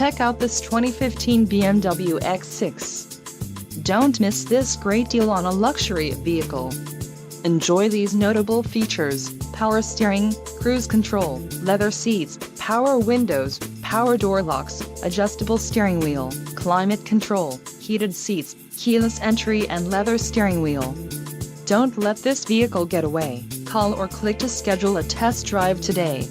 Check out this 2015 BMW X6. Don't miss this great deal on a luxury vehicle. Enjoy these notable features: power steering, cruise control, leather seats, power windows, power door locks, adjustable steering wheel, climate control, heated seats, keyless entry and leather steering wheel. Don't let this vehicle get away. Call or click to schedule a test drive today.